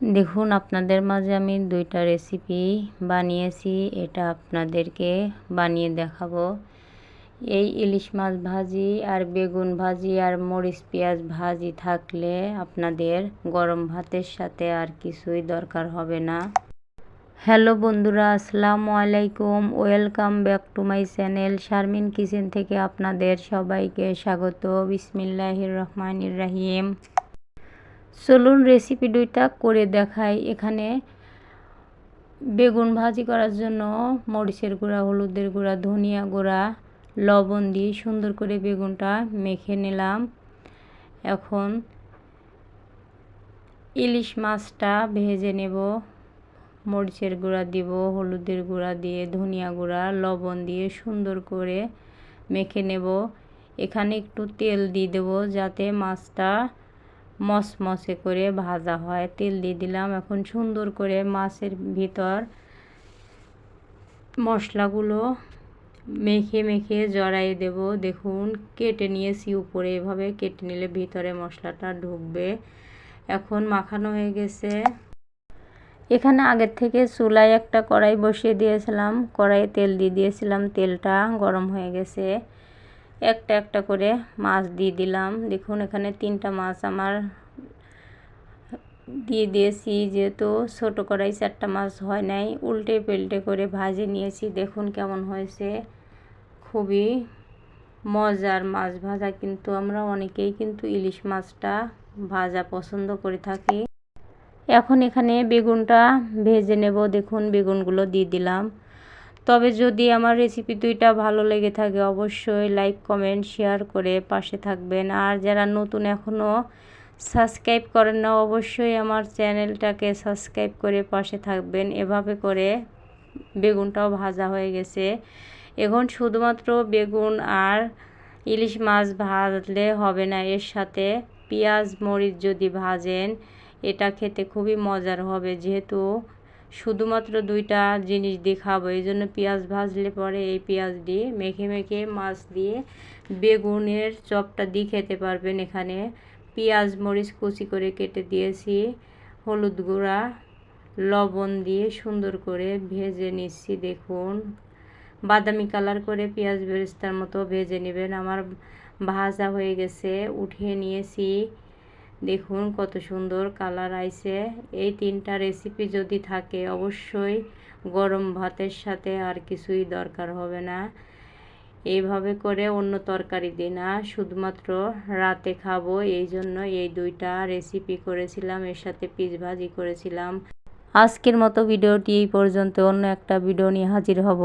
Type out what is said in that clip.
দেখুন আপনাদের মাঝে আমি দুইটা রেসিপি বানিয়েছি, এটা আপনাদেরকে বানিয়ে দেখাবো। এই ইলিশ মাছ ভাজি আর বেগুন ভাজি আর মরিচ পেঁয়াজ ভাজি থাকলে আপনাদের গরম ভাতের সাথে আর কিছুই দরকার হবে না। হ্যালো বন্ধুরা, আসসালামু আলাইকুম, welcome back to my channel Sharmin kitchen থেকে আপনাদের সবাইকে স্বাগত। বিসমিল্লাহির রহমানির রহিম। চলুন রেসিপি দুইটা করে দেখাই। এখানে বেগুন ভাজি করার জন্য মরিচের গুঁড়া, হলুদের গুঁড়া, ধনিয়া গুঁড়া, লবণ দিয়ে সুন্দর করে বেগুনটা মেখে নিলাম। এখন ইলিশ মাছটা ভেজে নেব। মরিচের গুঁড়া দিব, হলুদের গুঁড়া দিয়ে, ধনিয়া গুঁড়া, লবণ দিয়ে সুন্দর করে মেখে নেব। এখানে একটু তেল দিয়ে দেবো যাতে মাছটা মচমচে করে ভাজা হয়। তেল দিয়ে দিলাম। এখন সুন্দর করে মাছের ভিতর মশলাগুলো মেখে মেখে জড়াই দেব। দেখুন কেটে নিয়েছি উপরে, এভাবে কেটে নিলে ভিতরে মশলাটা ঢুকবে। এখন মাখানো হয়ে গেছে। এখানে আগের থেকে চুলায় একটা কড়াই বসিয়ে দিয়েছিলাম, কড়াইয়ে তেল দিয়ে দিয়েছিলাম, তেলটা গরম হয়ে গেছে। একটা একটা করে মাছ দিয়ে দিলাম। দেখুন এখানে 3টা মাছ আমার দিয়ে দিয়েছি, যেহেতু ছোটো কড়াই 4টা মাছ হয় নাই, উল্টে পাল্টে করে ভাজে নিয়েছি। দেখুন কেমন হয়েছে, খুবই মজার মাছ ভাজা। কিন্তু আমরা অনেকেই কিন্তু ইলিশ মাছটা ভাজা পছন্দ করে থাকি। এখন এখানে বেগুনটা ভেজে নেব। দেখুন বেগুনগুলো দিয়ে দিলাম। তবে যদি আমার রেসিপি দুইটা ভালো লেগে থাকে অবশ্যই লাইক কমেন্ট শেয়ার করে পাশে থাকবেন। আর যারা নতুন এখনও সাবস্ক্রাইব করেন না অবশ্যই আমার চ্যানেলটাকে সাবস্ক্রাইব করে পাশে থাকবেন। এভাবে করে বেগুনটাও ভাজা হয়ে গেছে। এখন শুধুমাত্র বেগুন আর ইলিশ মাছ ভাজলে হবে না, এর সাথে পেঁয়াজ মরিচ যদি ভাজেন এটা খেতে খুবই মজার হবে। যেহেতু শুধুমাত্র দুইটা জিনিস দিয়ে খাবো, এই জন্য পেঁয়াজ ভাজলে পরে এই পেঁয়াজ দিয়ে মেখে মেখে মাছ দিয়ে বেগুনের চপটা দিয়ে খেতে পারবেন। এখানে পেঁয়াজ মরিচ কুচি করে কেটে দিয়েছি, হলুদ গুঁড়া লবণ দিয়ে সুন্দর করে ভেজে নিচ্ছি। দেখুন বাদামি কালার করে পেঁয়াজ বেরেস্তার মতো ভেজে নেবেন। আমার ভাজা হয়ে গেছে, উঠিয়ে নিয়েছি। দেখুন কত সুন্দর কালার আইছে। এই 3টা রেসিপি যদি থাকে অবশ্যই গরম ভাতের সাথে আর কিছুই দরকার হবে না। এইভাবে করে অন্য তরকারি দিই না, শুধুমাত্র রাতে খাবো, এই জন্য এই 2টা রেসিপি করেছিলাম, এর সাথে পিস ভাজি করেছিলাম। আজকের মতো ভিডিওটি এই পর্যন্ত। অন্য একটা ভিডিও নিয়ে হাজির হব।